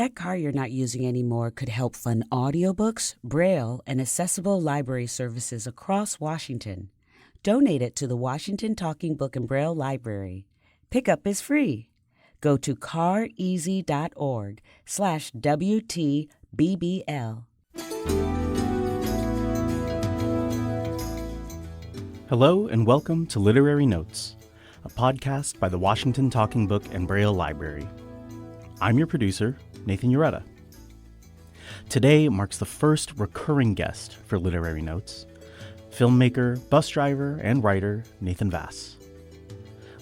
that car you're not using anymore could help fund audiobooks, Braille, and accessible library services across Washington. Donate it to the Washington Talking Book and Braille Library. Pickup is free. Go to careasy.org/WTBBL. Hello and welcome to Literary Notes, a podcast by the Washington Talking Book and Braille Library. I'm your producer, Nathan Vass. Today marks the first recurring guest for Literary Notes, filmmaker, bus driver, and writer Nathan Vass.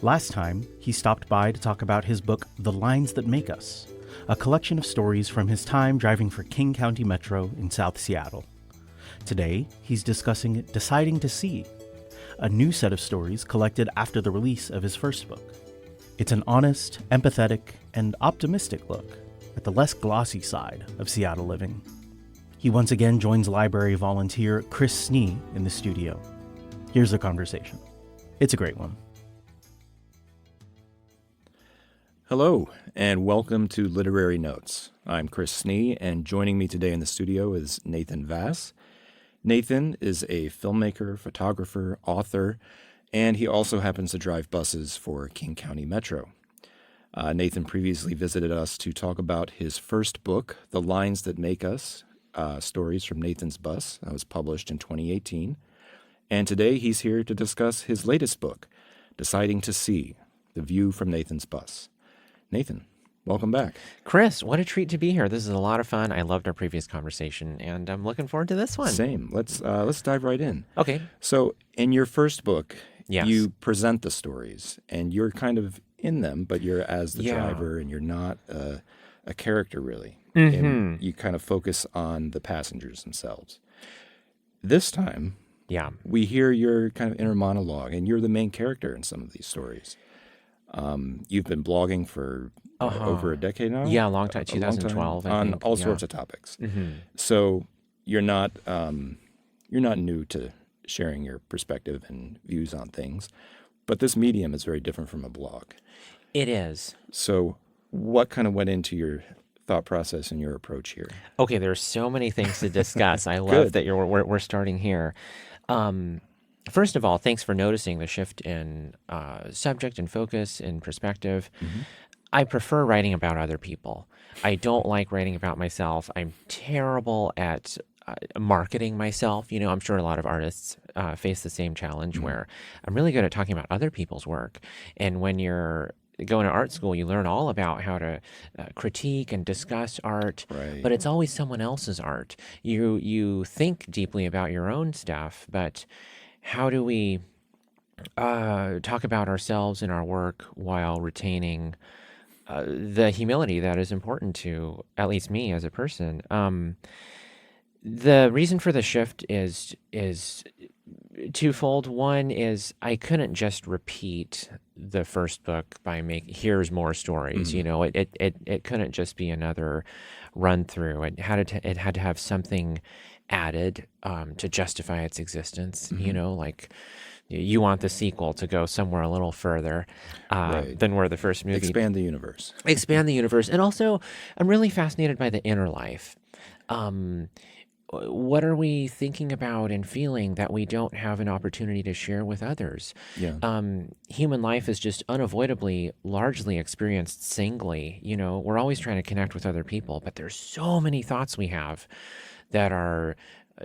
Last time, he stopped by to talk about his book, The Lines That Make Us, a collection of stories from his time driving for King County Metro in South Seattle. Today, he's discussing Deciding to See, a new set of stories collected after the release of his first book. It's an honest, empathetic, and optimistic look at the less glossy side of Seattle living. He once again joins library volunteer Chris Snee in the studio. Here's the conversation. It's a great one. Hello, and welcome to Literary Notes. I'm Chris Snee, and joining me today in the studio is Nathan Vass. Nathan is a filmmaker, photographer, author, and he also happens to drive buses for King County Metro. Nathan previously visited us to talk about his first book, The Lines That Make Us, Stories from Nathan's Bus. That was published in 2018. And today he's here to discuss his latest book, Deciding to See, The View from Nathan's Bus. Nathan, welcome back. Chris, what a treat to be here. This is a lot of fun. I loved our previous conversation, and I'm looking forward to this one. Same. Let's dive right in. Okay. So in your first book, Yes. you present the stories, and you're kind of in them, but you're as the driver, and you're not a character really. Mm-hmm. And you kind of focus on the passengers themselves. This time, we hear your kind of inner monologue, and you're the main character in some of these stories. You've been blogging for over a decade now? Yeah, a long time, 2012, I think, on all sorts of topics. Mm-hmm. So you're not new to sharing your perspective and views on things, but this medium is very different from a blog. It is. So what kind of went into your thought process and your approach here? Okay, there's so many things to discuss. I love that we're starting here. First of all, thanks for noticing the shift in subject and focus and perspective. Mm-hmm. I prefer writing about other people. I don't like writing about myself. I'm terrible at marketing myself. You know, I'm sure a lot of artists face the same challenge where I'm really good at talking about other people's work. And when you're going to art school, you learn all about how to critique and discuss art, but it's always someone else's art. You think deeply about your own stuff, but how do we talk about ourselves and our work while retaining the humility that is important to at least me as a person? The reason for the shift is twofold. One is I couldn't just repeat the first book by here's more stories. Mm-hmm. You know, it couldn't just be another run through. It had to have something added to justify its existence. Mm-hmm. You know, like you want the sequel to go somewhere a little further than where the first movie. Expand the universe. And also, I'm really fascinated by the inner life. What are we thinking about and feeling that we don't have an opportunity to share with others? Yeah. Human life is just unavoidably largely experienced singly. You know, we're always trying to connect with other people, but there's so many thoughts we have that are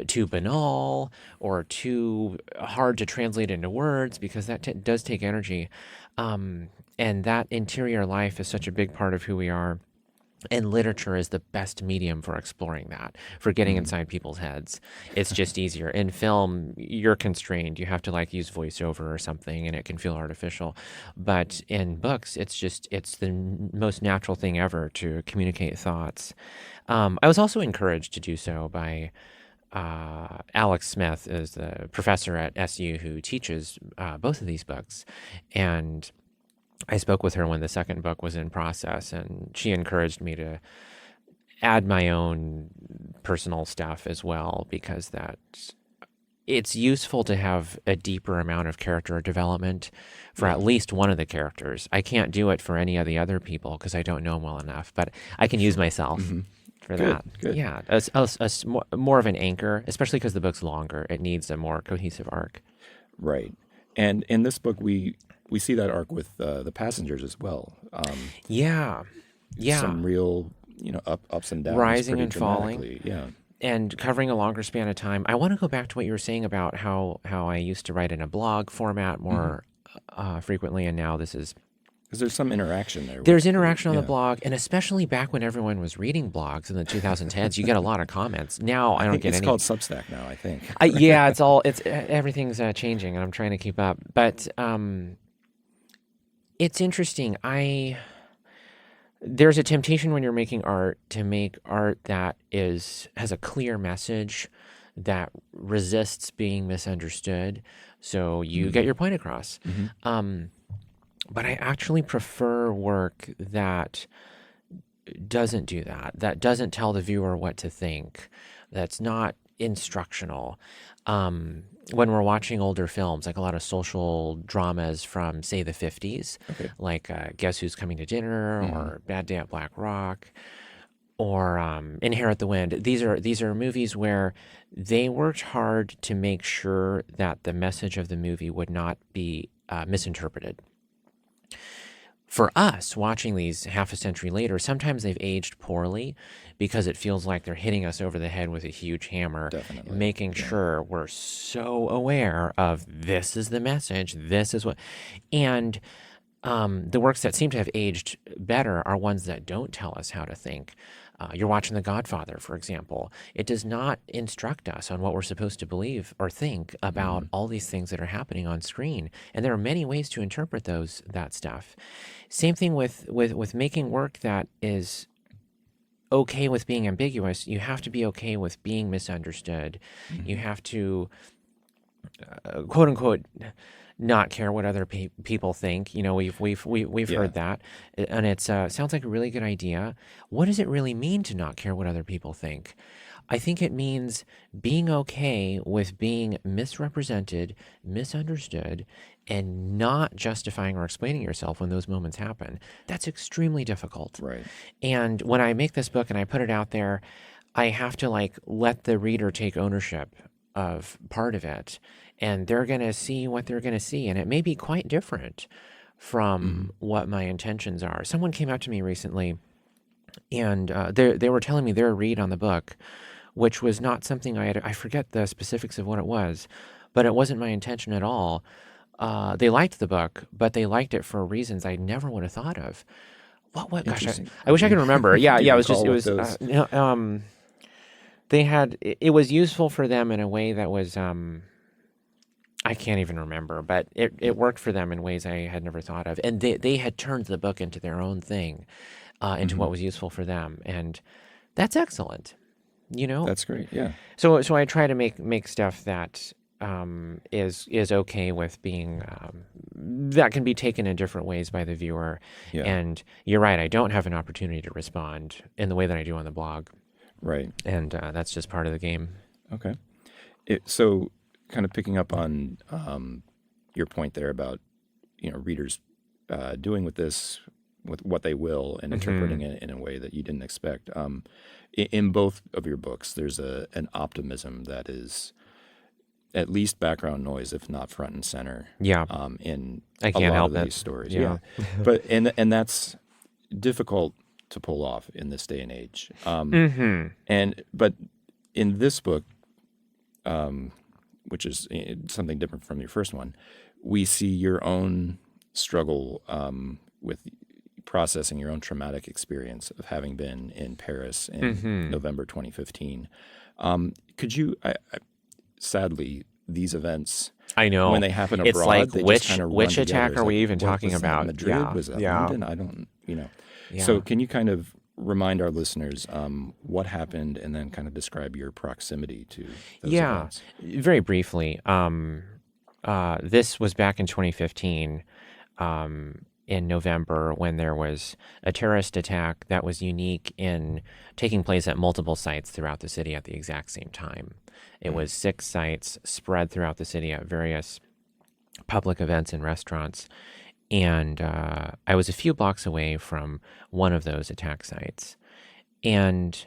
too banal or too hard to translate into words because that does take energy. And that interior life is such a big part of who we are. And literature is the best medium for exploring that, for getting inside people's heads. It's just easier. In film, you're constrained. You have to use voiceover or something, and it can feel artificial. But in books, it's the most natural thing ever to communicate thoughts. I was also encouraged to do so by Alex Smith, is the professor at SU who teaches both of these books. And I spoke with her when the second book was in process, and she encouraged me to add my own personal stuff as well, because that it's useful to have a deeper amount of character development for at least one of the characters. I can't do it for any of the other people because I don't know them well enough, but I can use myself for that. Good. Yeah, more of an anchor, especially because the book's longer. It needs a more cohesive arc. Right. And in this book, we see that arc with the passengers as well. Yeah. Some real, ups and downs. Rising pretty and falling. dramatically. Yeah. And covering a longer span of time. I want to go back to what you were saying about how I used to write in a blog format more frequently, and now this is... Because there's some interaction there. There's interaction on the blog, and especially back when everyone was reading blogs in the 2010s, you get a lot of comments. Now I don't get any. It's called Substack now, I think. Yeah, everything's changing, and I'm trying to keep up. But it's interesting. There's a temptation when you're making art to make art that has a clear message that resists being misunderstood, so you get your point across. But I actually prefer work that doesn't do that, that doesn't tell the viewer what to think, that's not instructional. When we're watching older films, like a lot of social dramas from, say, the 50s, like Guess Who's Coming to Dinner or Bad Day at Black Rock or Inherit the Wind, these are movies where they worked hard to make sure that the message of the movie would not be misinterpreted. For us, watching these half a century later, sometimes they've aged poorly because it feels like they're hitting us over the head with a huge hammer, making sure we're so aware of this is the message, this is what... And the works that seem to have aged better are ones that don't tell us how to think. You're watching The Godfather, for example. It does not instruct us on what we're supposed to believe or think about all these things that are happening on screen. And there are many ways to interpret that stuff. Same thing with making work that is okay with being ambiguous. You have to be okay with being misunderstood. You have to, quote unquote, not care what other people think. We've heard that, and it sounds like a really good idea. What does it really mean to not care what other people think? I think it means being okay with being misrepresented, misunderstood, and not justifying or explaining yourself when those moments happen. That's extremely difficult. Right. And when I make this book and I put it out there, I have to let the reader take ownership of part of it. And they're going to see what they're going to see. And it may be quite different from what my intentions are. Someone came up to me recently, and they were telling me their read on the book, which was not something I forget the specifics of what it was, but it wasn't my intention at all. They liked the book, but they liked it for reasons I never would have thought of. What? Gosh, I wish I could remember. Yeah. It was they had, it was useful for them in a way that was, I can't even remember, but it worked for them in ways I had never thought of. And they had turned the book into their own thing, into what was useful for them. And that's excellent, That's great, yeah. So I try to make stuff that is okay with being, that can be taken in different ways by the viewer. Yeah. And you're right, I don't have an opportunity to respond in the way that I do on the blog. Right. And that's just part of the game. Okay. So kind of picking up on your point there about, readers doing with what they will and interpreting it in a way that you didn't expect. In both of your books, there's an optimism that is at least background noise, if not front and center. Yeah. In I can't help these stories. Yeah. But and that's difficult to pull off in this day and age. But in this book, which is something different from your first one, we see your own struggle with processing your own traumatic experience of having been in Paris in November 2015. Could you, sadly, these events, I know, when they happen abroad, it's like, they which just kind of which attack are we even talking about? Madrid? Was that London? I don't, So can you kind of remind our listeners what happened and then kind of describe your proximity to those events? Very briefly. This was back in 2015. in November when there was a terrorist attack that was unique in taking place at multiple sites throughout the city at the exact same time. It was 6 sites spread throughout the city at various public events and restaurants. And I was a few blocks away from one of those attack sites. And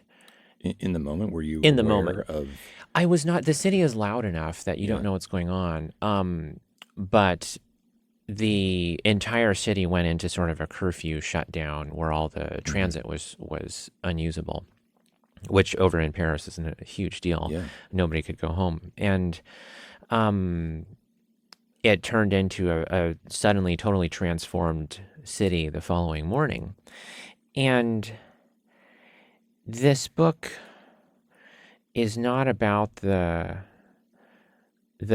in the moment, were you in the aware moment of? I was not. The city is loud enough that you don't know what's going on. But the entire city went into sort of a curfew shutdown where all the transit was unusable, which over in Paris is a huge deal. Yeah. Nobody could go home. And it turned into a suddenly totally transformed city the following morning. And this book is not about the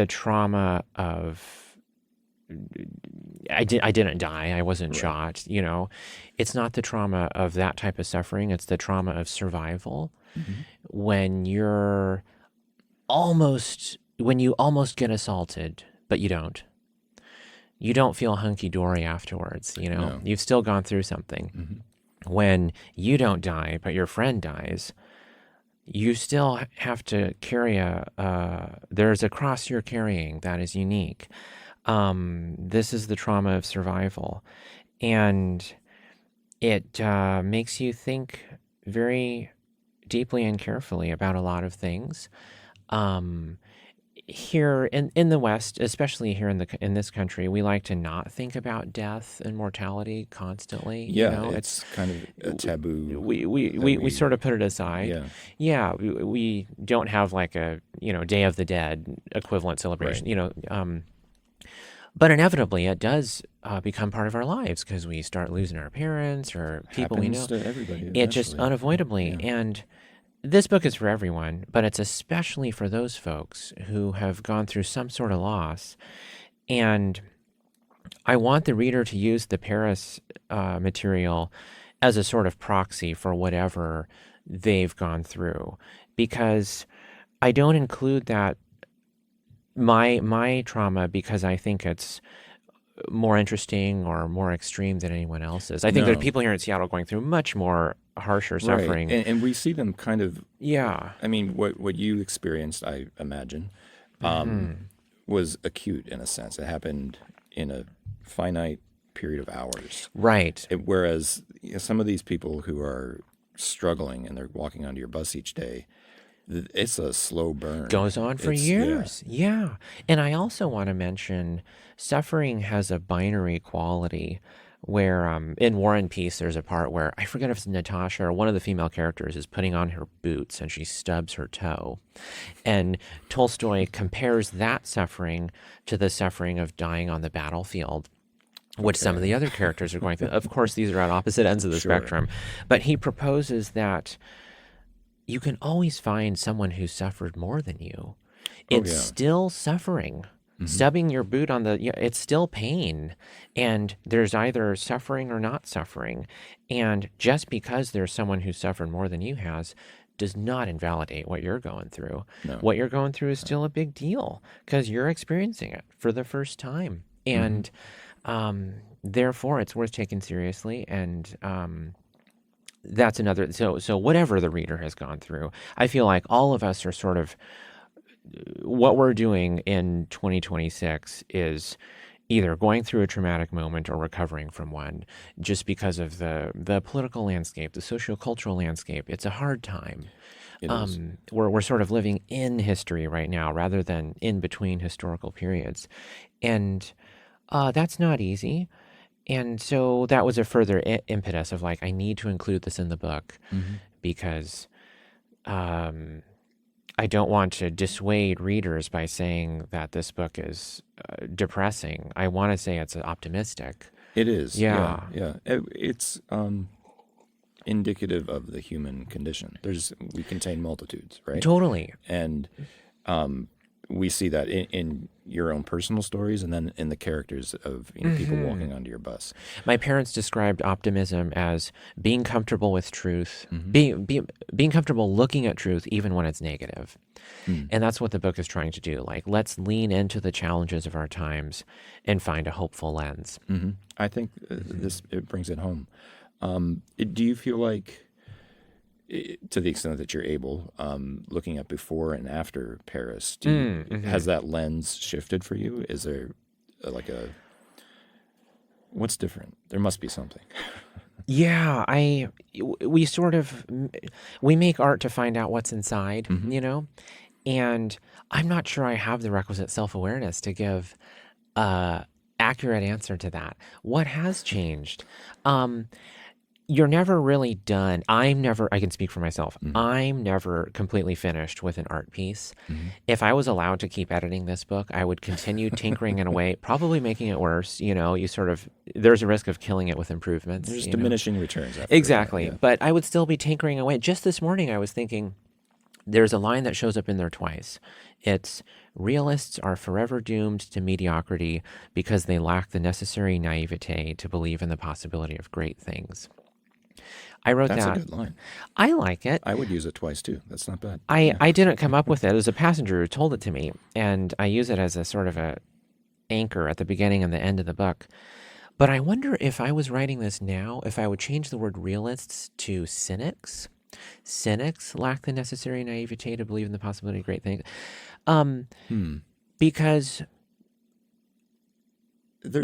trauma of I didn't die. I wasn't shot, It's not the trauma of that type of suffering. It's the trauma of survival. When you almost get assaulted, but you don't. You don't feel hunky-dory afterwards, No. You've still gone through something. When you don't die, but your friend dies, you still have to carry there's a cross you're carrying that is unique. This is the trauma of survival. And it makes you think very deeply and carefully about a lot of things. Here in the West, especially here in this country, we like to not think about death and mortality constantly. Yeah, it's kind of a taboo. We sort of put it aside. Yeah, we don't have like a Day of the Dead equivalent celebration. Right. But inevitably, it does become part of our lives because we start losing our parents or people we know. Happens to everybody. It just eventually. unavoidably. And this book is for everyone, but it's especially for those folks who have gone through some sort of loss. And I want the reader to use the Paris material as a sort of proxy for whatever they've gone through, because I don't include that my trauma because I think it's more interesting or more extreme than anyone else's. I think there are people here in Seattle going through much more harsher suffering. Right. And we see them kind of. Yeah. I mean, what you experienced, I imagine, was acute in a sense. It happened in a finite period of hours. Right. Whereas some of these people who are struggling and they're walking onto your bus each day, it's a slow burn. Goes on for years. Yeah. And I also want to mention suffering has a binary quality where in War and Peace, there's a part where I forget if it's Natasha or one of the female characters is putting on her boots and she stubs her toe. And Tolstoy compares that suffering to the suffering of dying on the battlefield, which some of the other characters are going through. Of course, these are at opposite ends of the spectrum. But he proposes that you can always find someone who suffered more than you. It's still suffering. Stubbing your boot on it's still pain. And there's either suffering or not suffering. And just because there's someone who suffered more than you has does not invalidate what you're going through. No. What you're going through is still a big deal because you're experiencing it for the first time. And therefore, it's worth taking seriously. And that's another. So whatever the reader has gone through, I feel like all of us are sort of, what we're doing in 2026 is either going through a traumatic moment or recovering from one, just because of the political landscape, the sociocultural landscape. It's a hard time. It is. We're sort of living in history right now rather than in between historical periods. And that's not easy. And so that was a further impetus of like, I need to include this in the book because I don't want to dissuade readers by saying that this book is depressing. I want to say it's optimistic. It is. Yeah. It's indicative of the human condition. We contain multitudes, right? Totally. And we see that in your own personal stories and then in the characters of people walking onto your bus. My parents described optimism as being comfortable with truth, being being comfortable looking at truth even when it's negative. And that's what the book is trying to do. Like, let's lean into the challenges of our times and find a hopeful lens. I think it brings it home. Do you feel like, to the extent that you're able, looking at before and after Paris, has that lens shifted for you? Is there what's different? There must be something. Yeah, we make art to find out what's inside, and I'm not sure I have the requisite self-awareness to give a accurate answer to that. What has changed? You're never really done. I can speak for myself. I'm never completely finished with an art piece. If I was allowed to keep editing this book, I would continue tinkering in a way, probably making it worse. There's a risk of killing it with improvements. There's diminishing returns. After exactly. that, yeah. But I would still be tinkering away. Just this morning, I was thinking, there's a line that shows up in there twice. It's, realists are forever doomed to mediocrity because they lack the necessary naivete to believe in the possibility of great things. I wrote that. That's a good line. I like it. I would use it twice too. That's not bad. I didn't come up with it. It was a passenger who told it to me, and I use it as a sort of a anchor at the beginning and the end of the book. But I wonder if I was writing this now, if I would change the word realists to cynics. Cynics lack the necessary naivete to believe in the possibility of great things. Because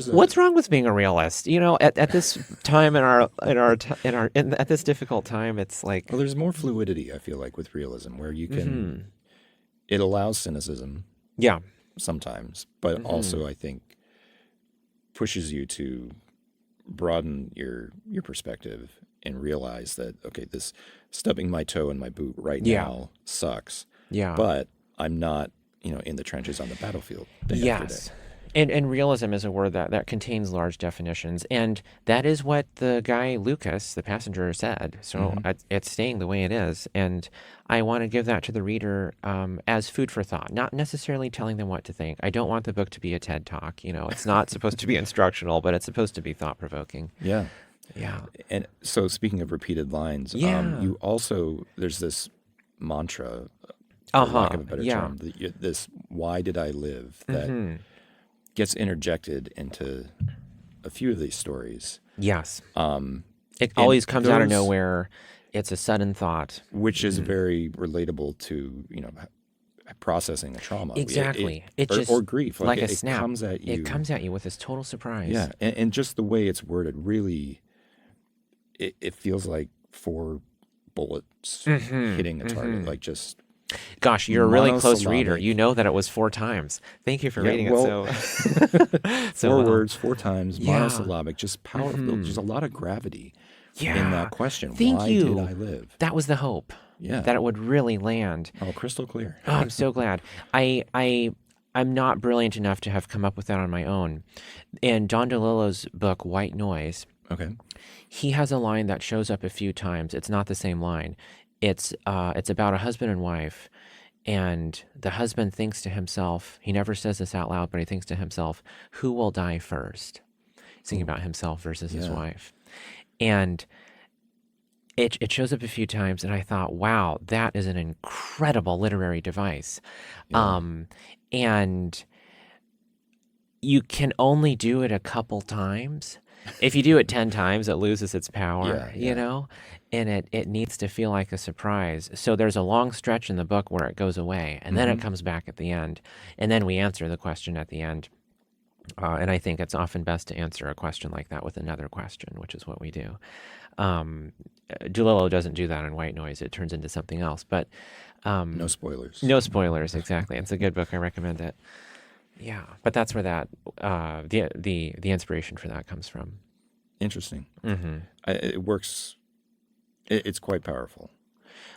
what's wrong with being a realist? At this time at this difficult time, it's like, well, there's more fluidity, I feel like, with realism, where you can it allows cynicism. Yeah. Sometimes, but also I think pushes you to broaden your perspective and realize that, okay, this stubbing my toe in my boot right now sucks. Yeah. But I'm not, in the trenches on the battlefield day after day. And realism is a word that contains large definitions. And that is what the guy, Lucas, the passenger, said. So it's staying the way it is. And I want to give that to the reader as food for thought, not necessarily telling them what to think. I don't want the book to be a TED Talk. It's not supposed to be instructional, but it's supposed to be thought-provoking. Yeah. Yeah. And so speaking of repeated lines, you also, there's this mantra, for lack of a better term, this why did I live, that gets interjected into a few of these stories. Yes. It always comes out of nowhere. It's a sudden thought. Which is very relatable to, processing a trauma. Exactly. Or grief. Like a it snap. Comes at you. It comes at you with this total surprise. Yeah. And just the way it's worded, really, it feels like 4 bullets hitting a target. Like just... Gosh, you're a really close reader. You know that it was 4 times. Thank you for reading it so 4 words, 4 times, monosyllabic, just powerful. There's a lot of gravity in that question. Why did I live? That was the hope. Yeah. That it would really land. Oh, crystal clear. Oh, I'm so glad. I'm not brilliant enough to have come up with that on my own. In Don DeLillo's book, White Noise, he has a line that shows up a few times. It's not the same line. It's about a husband and wife, and the husband thinks to himself, he never says this out loud, but he thinks to himself, who will die first? He's thinking about himself versus his wife. And it shows up a few times, and I thought, wow, that is an incredible literary device. Yeah. And you can only do it a couple times. If you do it 10 times, it loses its power, you know? And it needs to feel like a surprise. So there's a long stretch in the book where it goes away, and then it comes back at the end. And then we answer the question at the end. And I think it's often best to answer a question like that with another question, which is what we do. DeLillo doesn't do that in White Noise. It turns into something else. But no spoilers. No spoilers, exactly. It's a good book. I recommend it. Yeah, but that's where that the inspiration for that comes from. Interesting. It works. It's quite powerful.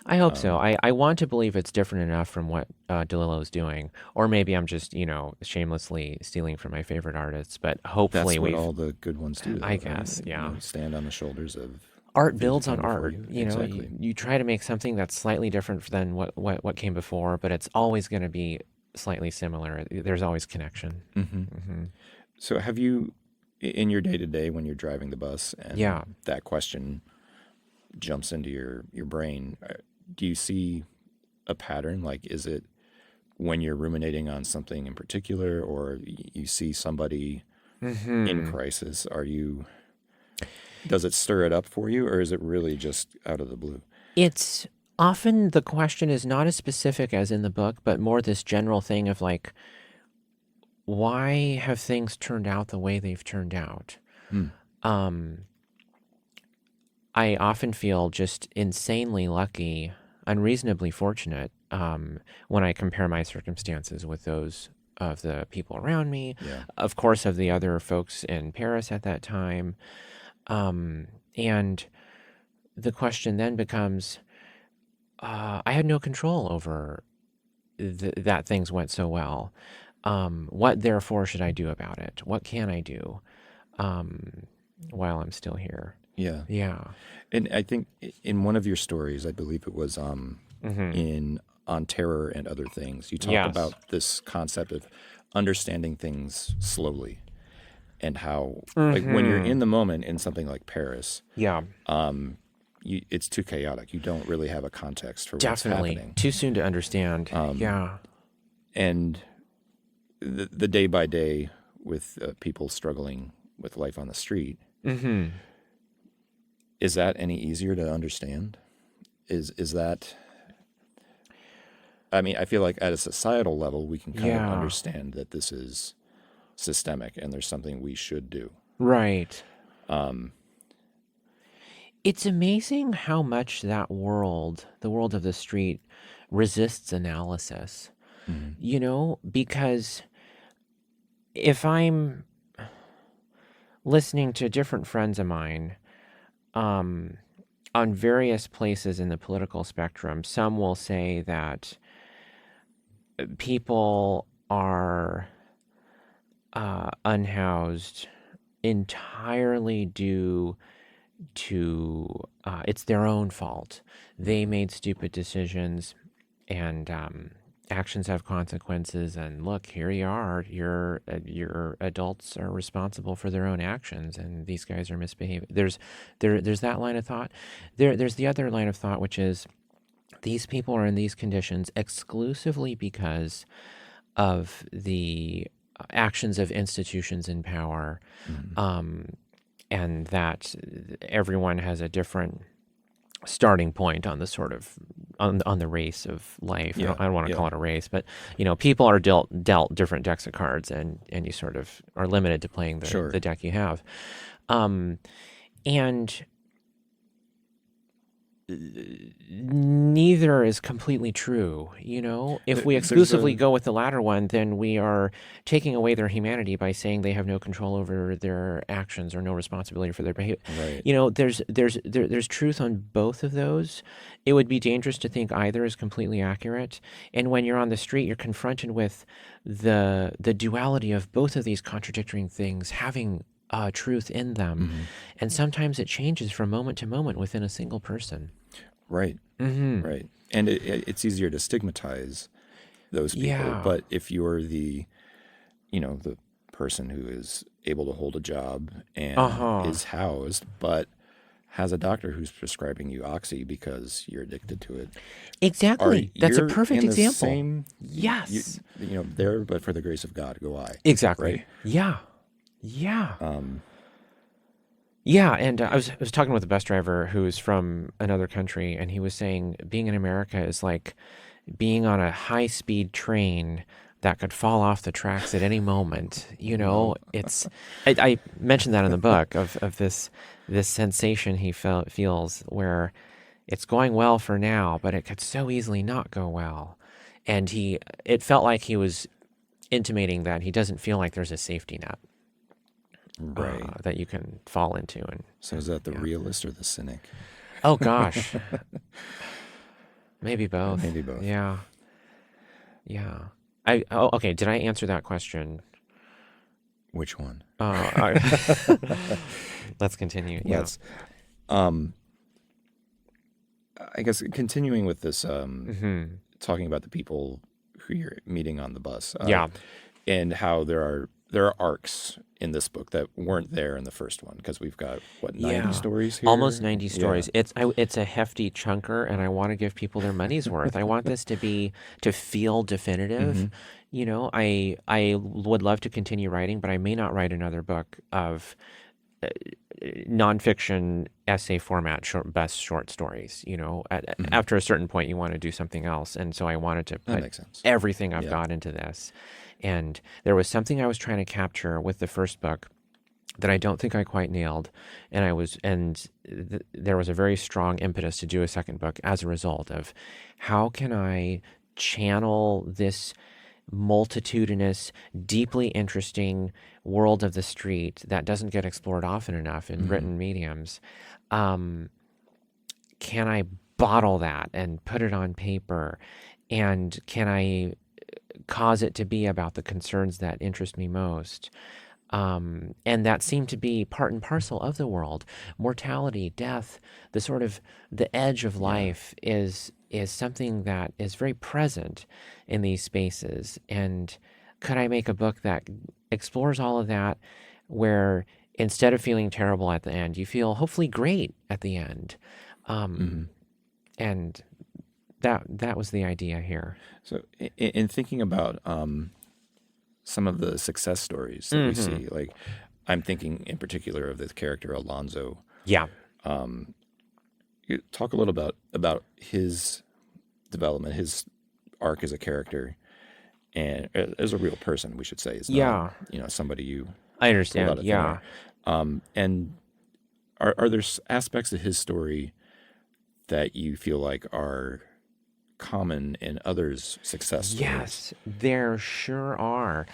I hope so. I want to believe it's different enough from what DeLillo's doing, or maybe I'm just shamelessly stealing from my favorite artists. But hopefully, that's what all the good ones do. I guess, stand on the shoulders of art. Builds on art. Exactly. You try to make something that's slightly different than what came before, but it's always going to be slightly similar. There's always connection. So have you, in your day-to-day when you're driving the bus and that question jumps into your brain, do you see a pattern? Like, is it when you're ruminating on something in particular, or you see somebody in crisis? Does it stir it up for you, or is it really just out of the blue? It's often the question is not as specific as in the book, but more this general thing of like, why have things turned out the way they've turned out? I often feel just insanely lucky, unreasonably fortunate when I compare my circumstances with those of the people around me, of course, of the other folks in Paris at that time. And the question then becomes, I had no control over that things went so well. What therefore should I do about it? What can I do while I'm still here? Yeah. Yeah. And I think in one of your stories, I believe it was on terror and other things, you talk about this concept of understanding things slowly, and how like when you're in the moment in something like Paris, it's too chaotic. You don't really have a context for what's happening. Too soon to understand. And the day by day with people struggling with life on the street, is that any easier to understand? Is that? I mean, I feel like at a societal level, we can kind of understand that this is systemic and there's something we should do. Right. It's amazing how much that world, the world of the street, resists analysis. You know, because if I'm listening to different friends of mine on various places in the political spectrum, some will say that people are unhoused entirely due to it's their own fault. They made stupid decisions, and actions have consequences. And look, here you are. Your adults are responsible for their own actions, and these guys are misbehaving. There's that line of thought. There's the other line of thought, which is these people are in these conditions exclusively because of the actions of institutions in power, and that everyone has a different starting point on the sort of on the race of life. I don't want to call it a race, but people are dealt different decks of cards, and you sort of are limited to playing the deck you have, and neither is completely true. If we exclusively go with the latter one, then we are taking away their humanity by saying they have no control over their actions or no responsibility for their behavior. Right. There's truth on both of those. It would be dangerous to think either is completely accurate. And when you're on the street, you're confronted with the duality of both of these contradictory things having truth in them. And sometimes it changes from moment to moment within a single person. Right. Right. And it's easier to stigmatize those people. But if you're the person who is able to hold a job and is housed, but has a doctor who's prescribing you Oxy because you're addicted to it. Exactly. That's a perfect example. Yes. There, but for the grace of God, go I. Exactly. Right? Yeah. Yeah. Yeah, and I was talking with a bus driver who is from another country, and he was saying being in America is like being on a high-speed train that could fall off the tracks at any moment. It's I mentioned that in the book of this sensation he feels where it's going well for now, but it could so easily not go well, and it felt like he was intimating that he doesn't feel like there's a safety net. Right. That you can fall into. And so is that the realist or the cynic? Oh gosh. Maybe both. Maybe both. Yeah. Okay, did I answer that question? Which one? Let's continue. Let's. I guess continuing with this, talking about the people who you're meeting on the bus. And how there are there are arcs in this book that weren't there in the first one, because we've got, what, 90 stories here? Almost 90 stories. It's a hefty chunker, and I want to give people their money's worth. I want this to feel definitive. You know, I would love to continue writing, but I may not write another book of nonfiction essay format, best short stories. You know, after a certain point, you want to do something else, and so I wanted to put everything I've got into this. And there was something I was trying to capture with the first book that I don't think I quite nailed, and there was a very strong impetus to do a second book as a result of how can I channel this multitudinous, deeply interesting world of the street that doesn't get explored often enough in written mediums. Can I bottle that and put it on paper, and can I cause it to be about the concerns that interest me most? And that seemed to be part and parcel of the world. Mortality, death, the edge of life is something that is very present in these spaces. And could I make a book that explores all of that, where instead of feeling terrible at the end, you feel hopefully great at the end? And that was the idea here. So in thinking about some of the success stories that we see, like I'm thinking in particular of the character Alonzo. Yeah. You talk a little about his development, his arc as a character, and as a real person, we should say. Is not, somebody you. I understand. Yeah. And are there aspects of his story that you feel like are common in others' success stories? Yes, there sure are.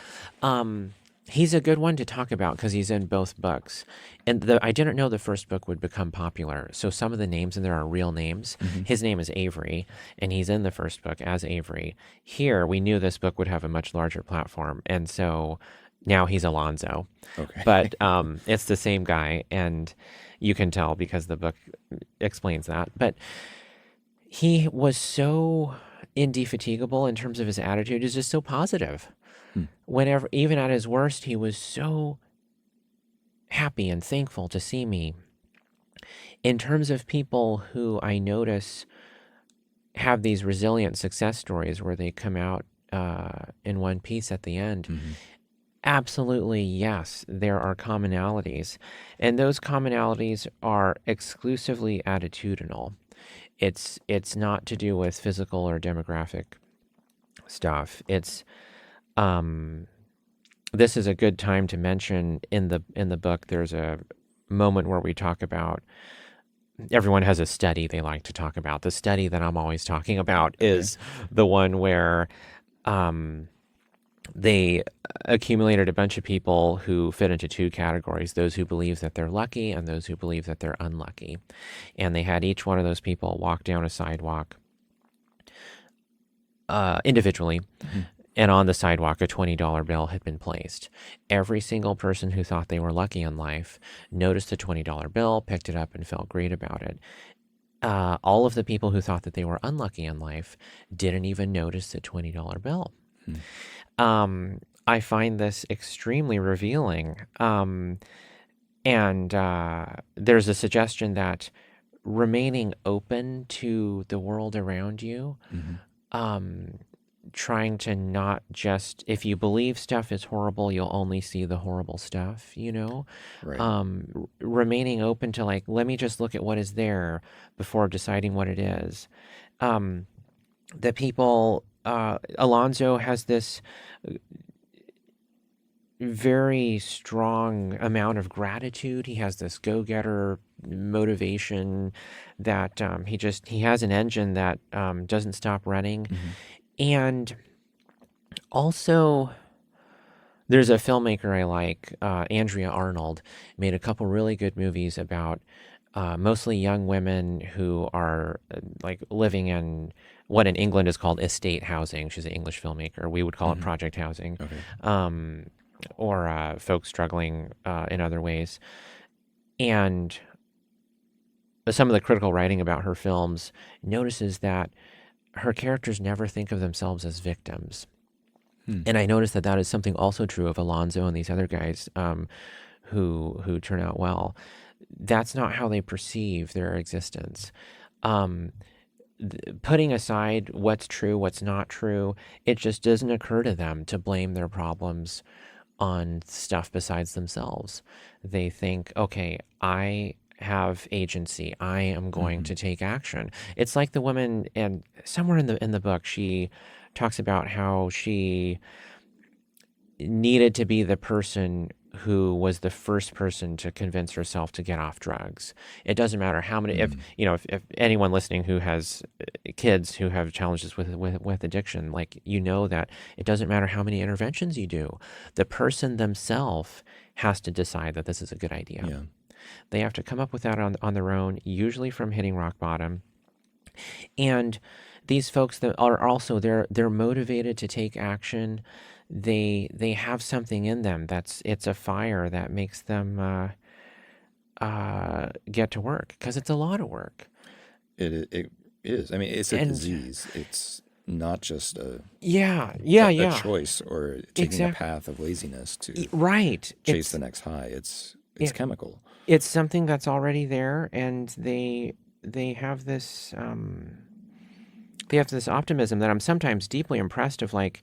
He's a good one to talk about because he's in both books. And I didn't know the first book would become popular. So some of the names in there are real names. His name is Avery, and he's in the first book as Avery. Here, we knew this book would have a much larger platform. And so now he's Alonzo. Okay. But it's the same guy, and you can tell because the book explains that. But he was so indefatigable in terms of his attitude. He's just so positive. Whenever, even at his worst, he was so happy and thankful to see me. In terms of people who I notice have these resilient success stories where they come out in one piece at the end, absolutely, yes, there are commonalities. And those commonalities are exclusively attitudinal. It's not to do with physical or demographic stuff. It's this is a good time to mention in the book. There's a moment where we talk about. Everyone has a study they like to talk about. The study that I'm always talking about is the one where they accumulated a bunch of people who fit into two categories: those who believe that they're lucky and those who believe that they're unlucky. And they had each one of those people walk down a sidewalk individually. And on the sidewalk, a $20 bill had been placed. Every single person who thought they were lucky in life noticed the $20 bill, picked it up, and felt great about it. All of the people who thought that they were unlucky in life didn't even notice the $20 bill. I find this extremely revealing. And there's a suggestion that remaining open to the world around you, trying to not just, if you believe stuff is horrible, you'll only see the horrible stuff, Right. Remaining open to let me just look at what is there before deciding what it is. The people, Alonzo has this very strong amount of gratitude. He has this go-getter motivation that he has an engine that doesn't stop running. And also, there's a filmmaker I like, Andrea Arnold, made a couple really good movies about mostly young women who are living in what in England is called estate housing. She's an English filmmaker. We would call it project housing, or folks struggling in other ways. And some of the critical writing about her films notices that her characters never think of themselves as victims. And I noticed that is something also true of Alonzo and these other guys who turn out well. That's not how they perceive their existence. Putting aside what's true, what's not true, it just doesn't occur to them to blame their problems on stuff besides themselves. They think, okay, I have agency. I am going to take action. It's like the woman, and somewhere in the book, she talks about how she needed to be the person who was the first person to convince herself to get off drugs. It doesn't matter how many, if anyone listening who has kids who have challenges with addiction, like, that it doesn't matter how many interventions you do. The person themselves has to decide that this is a good idea. Yeah. They have to come up with that on their own, usually from hitting rock bottom. And these folks that are also, they're motivated to take action. They have something in them it's a fire that makes them get to work, because it's a lot of work. It is. I mean, it's a disease. It's not just a choice or taking a path of laziness to chase the next high. It's chemical. It's something that's already there, and they have this optimism that I'm sometimes deeply impressed of, like,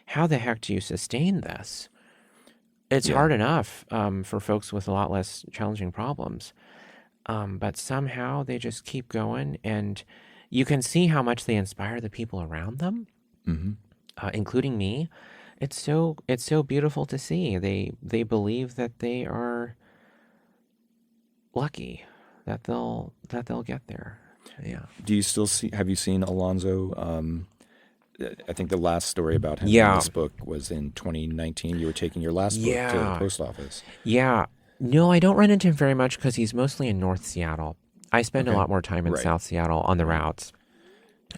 how the heck do you sustain this? It's hard enough for folks with a lot less challenging problems. But somehow they just keep going, and you can see how much they inspire the people around them, including me. It's so beautiful to see. They believe that they are lucky, that they'll get there. Yeah. Do you still have you seen Alonzo? I think the last story about him in this book was in 2019. You were taking your last book to the post office. Yeah. No, I don't run into him very much because he's mostly in North Seattle. I spend a lot more time in South Seattle on the routes.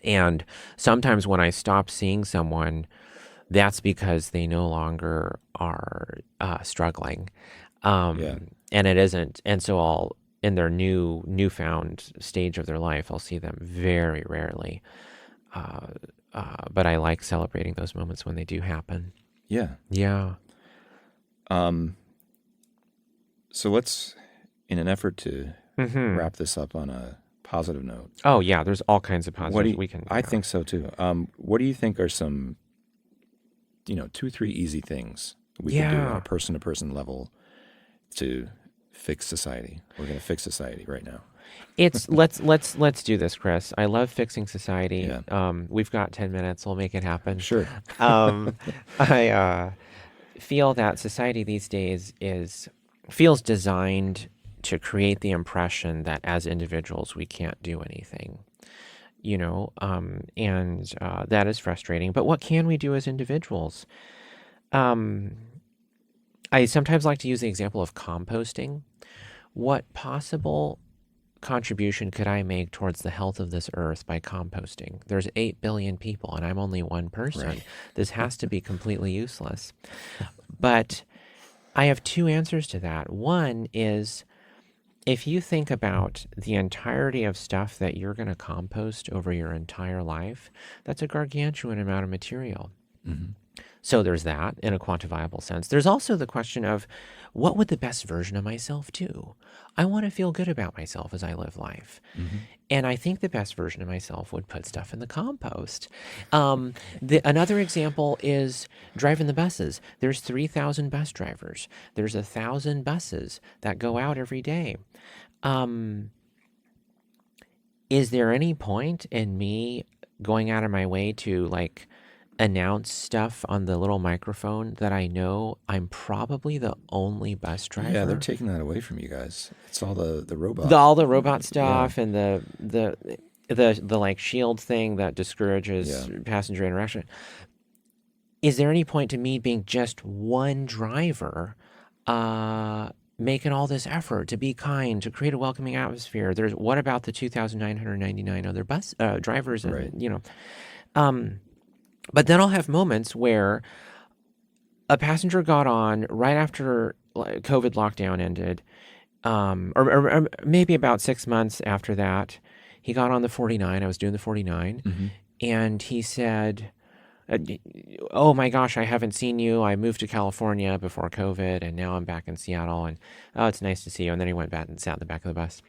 And sometimes when I stop seeing someone, that's because they no longer are struggling. And it isn't. And so in their newfound stage of their life, I'll see them very rarely. But I like celebrating those moments when they do happen. Yeah. Yeah. So let's, in an effort to wrap this up on a positive note. Oh, yeah. There's all kinds of positives we can. I think so too. What do you think are some, 2-3 easy things we can do on a person-to-person level to fix society? We're going to fix society right now. It's let's do this, Chris. I love fixing society. Yeah. We've got 10 minutes. We'll make it happen. Sure. I feel that society these days feels designed to create the impression that as individuals we can't do anything. And that is frustrating. But what can we do as individuals? I sometimes like to use the example of composting. What possible contribution could I make towards the health of this earth by composting? There's 8 billion people, and I'm only one person. Right. This has to be completely useless. But I have 2 answers to that. One is, if you think about the entirety of stuff that you're going to compost over your entire life, that's a gargantuan amount of material. Mm-hmm. So there's that in a quantifiable sense. There's also the question of, what would the best version of myself do? I want to feel good about myself as I live life. Mm-hmm. And I think the best version of myself would put stuff in the compost. Another example is driving the buses. There's 3,000 bus drivers. There's 1,000 buses that go out every day. Is there any point in me going out of my way to, like, announce stuff on the little microphone that I know I'm probably the only bus driver? Yeah, they're taking that away from you guys. It's all the robot. All the robot stuff, and the like shield thing that discourages passenger interaction. Is there any point to me being just one driver, making all this effort to be kind, to create a welcoming atmosphere? What about the 2,999 other bus drivers? And, Right. But then I'll have moments where a passenger got on right after COVID lockdown ended, or maybe about 6 months after that. He got on the 49. I was doing the 49, and he said, oh my gosh, I haven't seen you. I moved to California before COVID, and now I'm back in Seattle, and oh, it's nice to see you. And then he went back and sat in the back of the bus.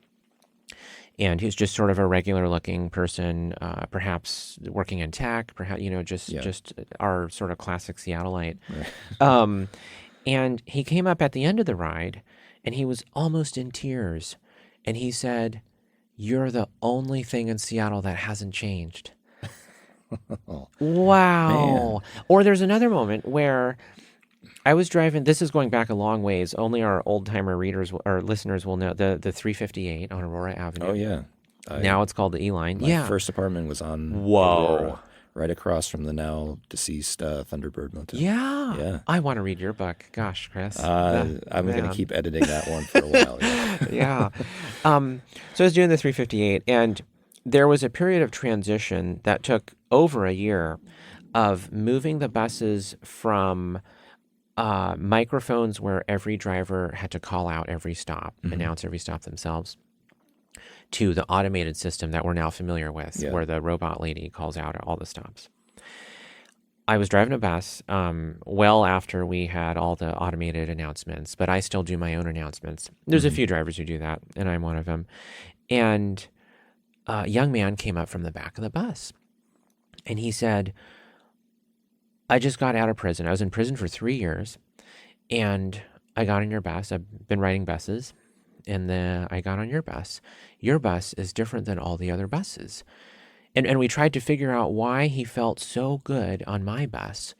And he's just sort of a regular-looking person, perhaps working in tech, perhaps, just our sort of classic Seattleite. Right. And he came up at the end of the ride, and he was almost in tears. And he said, "You're the only thing in Seattle that hasn't changed." Oh, Wow. man. Or there's another moment where I was driving, this is going back a long ways. Only our old-timer readers or listeners will know the 358 on Aurora Avenue. Oh, yeah. Now it's called the E-Line. My Yeah. first apartment was on Whoa. Aurora, right across from the now deceased Thunderbird Motel. Yeah. Yeah. I want to read your book. Gosh, Chris. I'm going to Man. keep editing that one for a while. Yeah. Yeah. So I was doing the 358, and there was a period of transition that took over a year of moving the buses from microphones where every driver had to call out every stop, announce every stop themselves, to the automated system that we're now familiar with, where the robot lady calls out all the stops. I was driving a bus well after we had all the automated announcements, but I still do my own announcements. There's a few drivers who do that, and I'm one of them. And a young man came up from the back of the bus, and he said, "I just got out of prison. I was in prison for 3 years, and I got on your bus. I've been riding buses, and I got on your bus. Your bus is different than all the other buses." And we tried to figure out why he felt so good on my bus.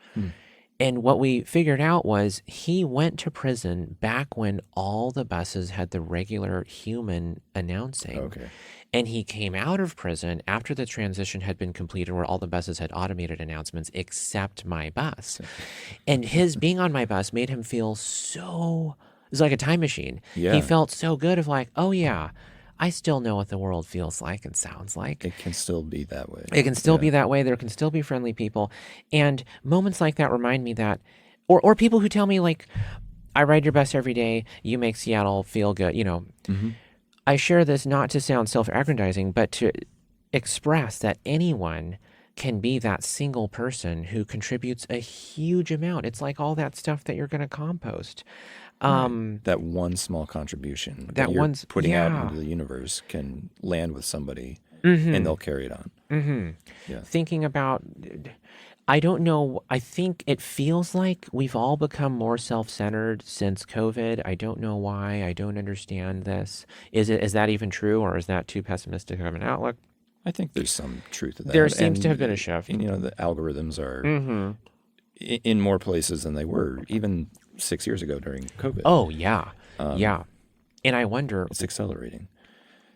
And what we figured out was he went to prison back when all the buses had the regular human announcing. Okay. And he came out of prison after the transition had been completed, where all the buses had automated announcements except my bus. And his being on my bus made him feel so, it was like a time machine. Yeah. He felt so good of like, oh yeah, I still know what the world feels like and sounds like. It can still be that way. It can still be that way. There can still be friendly people. And moments like that remind me that, or people who tell me like, I ride your bus every day, you make Seattle feel good, I share this not to sound self-aggrandizing, but to express that anyone can be that single person who contributes a huge amount. It's like all that stuff that you're going to compost. That one small contribution that you're putting out into the universe can land with somebody, and they'll carry it on. Yeah. Thinking about, I don't know, I think it feels like we've all become more self-centered since COVID. I don't know why. I don't understand this. Is that even true, or is that too pessimistic of an outlook? I think there's some truth to that. There seems to have been a shift. The algorithms are in more places than they were even 6 years ago during COVID. Oh, yeah. Yeah. And I wonder, It's accelerating.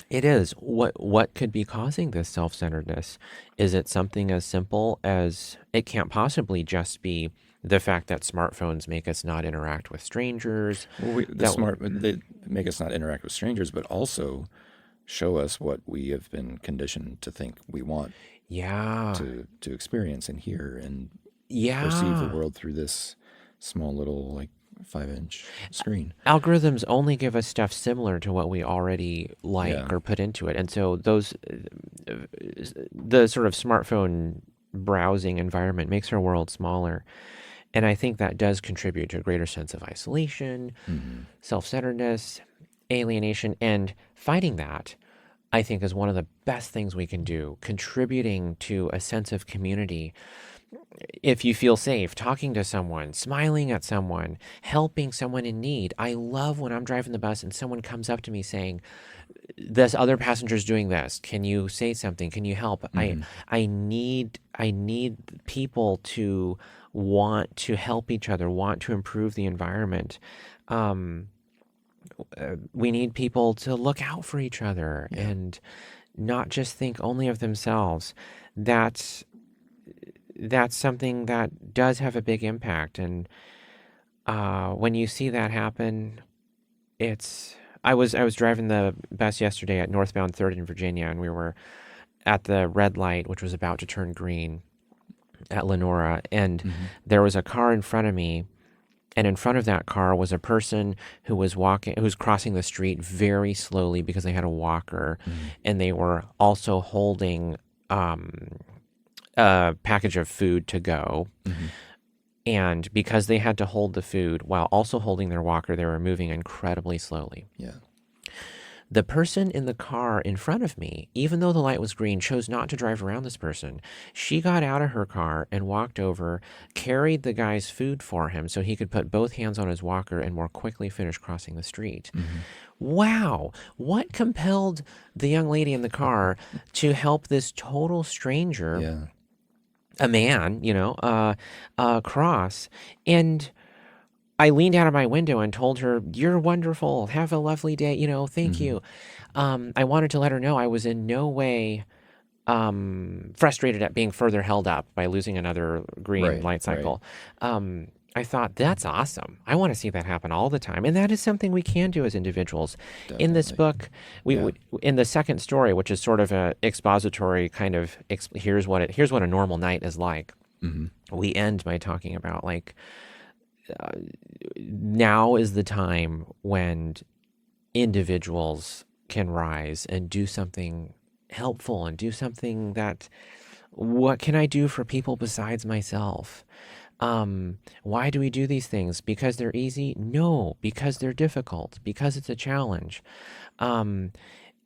it is. What could be causing this self-centeredness? Is it something as simple as, it can't possibly just be the fact that smartphones make us not interact with strangers. Well, they make us not interact with strangers, but also show us what we have been conditioned to think we want to experience and hear and perceive the world through this small little 5-inch screen. Algorithms only give us stuff similar to what we already like or put into it. And so the sort of smartphone browsing environment makes our world smaller. And I think that does contribute to a greater sense of isolation, self-centeredness, alienation, and fighting that, I think, is one of the best things we can do, contributing to a sense of community. If you feel safe talking to someone, smiling at someone, helping someone in need. I love when I'm driving the bus and someone comes up to me saying, this other passenger's doing this. Can you say something? Can you help? I need people to want to help each other, want to improve the environment. We need people to look out for each other and not just think only of themselves. That's something that does have a big impact. And when you see that happen, I was driving the bus yesterday at northbound 3rd in Virginia, and we were at the red light, which was about to turn green at Lenora, and there was a car in front of me, and in front of that car was a person who was crossing the street very slowly because they had a walker, and they were also holding a package of food to go. Mm-hmm. And because they had to hold the food while also holding their walker, they were moving incredibly slowly. Yeah. The person in the car in front of me, even though the light was green, chose not to drive around this person. She got out of her car and walked over, carried the guy's food for him so he could put both hands on his walker and more quickly finish crossing the street. Mm-hmm. Wow. What compelled the young lady in the car to help this total stranger, Yeah. a man, cross? And I leaned out of my window and told her, "You're wonderful. Have a lovely day. Thank Mm-hmm. you." I wanted to let her know I was in no way frustrated at being further held up by losing another green Right, light cycle. I thought, that's awesome. I want to see that happen all the time. And that is something we can do as individuals. In this book, in the second story, which is sort of a expository kind of, here's what a normal night is like. Mm-hmm. We end by talking about now is the time when individuals can rise and do something helpful and do something that, what can I do for people besides myself? Why do we do these things? Because they're easy? No, because they're difficult, because it's a challenge, and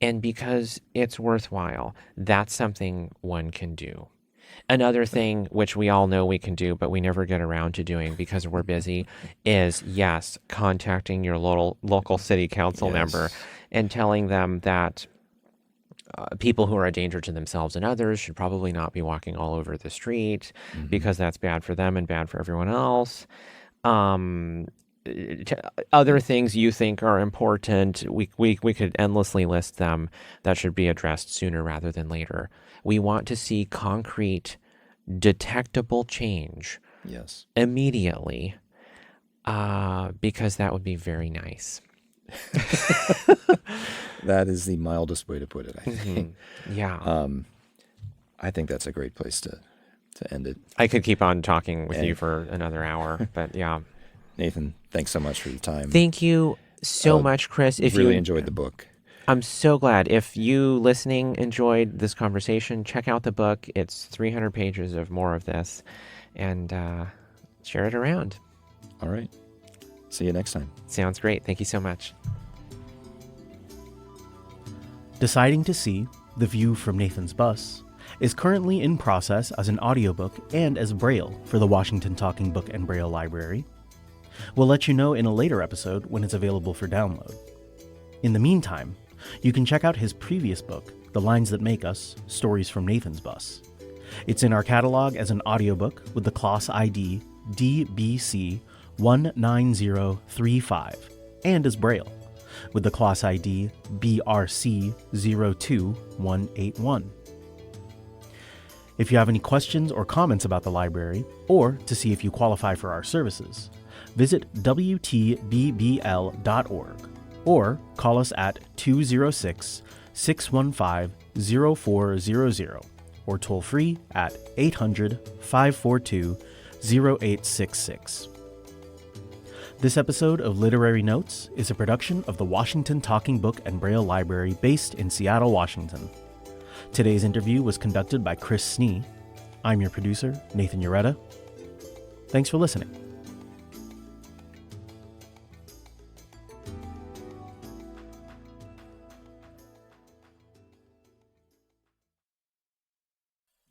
because it's worthwhile. That's something one can do. Another thing, which we all know we can do, but we never get around to doing because we're busy, is, yes, contacting your local city council member and telling them that people who are a danger to themselves and others should probably not be walking all over the street because that's bad for them and bad for everyone else. Other things you think are important, we could endlessly list them, that should be addressed sooner rather than later. We want to see concrete, detectable change immediately, because that would be very nice. That is the mildest way to put it, I think. Mm-hmm. Yeah. I think that's a great place to end it. I could keep on talking with you for another hour, but yeah. Nathan, thanks so much for your time. Thank you so much, Chris. If really enjoyed the book. I'm so glad. If you listening enjoyed this conversation, check out the book. It's 300 pages of more of this, and share it around. All right. See you next time. Sounds great. Thank you so much. Deciding to See The View from Nathan's Bus is currently in process as an audiobook and as Braille for the Washington Talking Book and Braille Library. We'll let you know in a later episode when it's available for download. In the meantime, you can check out his previous book, The Lines That Make Us, Stories from Nathan's Bus. It's in our catalog as an audiobook with the class ID DBC 19035 and as Braille with the class ID BRC 02181. If you have any questions or comments about the library, or to see if you qualify for our services, visit WTBBL.org or call us at 206-615-0400 or toll free at 800-542-0866. This episode of Literary Notes is a production of the Washington Talking Book and Braille Library based in Seattle, Washington. Today's interview was conducted by Chris Snee. I'm your producer, Nathan Ureta. Thanks for listening.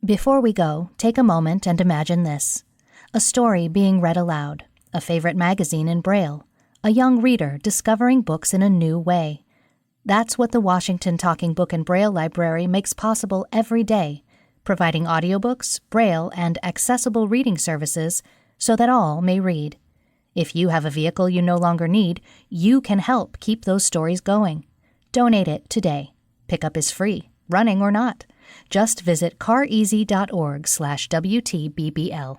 Before we go, take a moment and imagine this. A story being read aloud, a favorite magazine in Braille, a young reader discovering books in a new way. That's what the Washington Talking Book and Braille Library makes possible every day, providing audiobooks, Braille, and accessible reading services so that all may read. If you have a vehicle you no longer need, you can help keep those stories going. Donate it today. Pickup is free, running or not. Just visit careasy.org/WTBBL.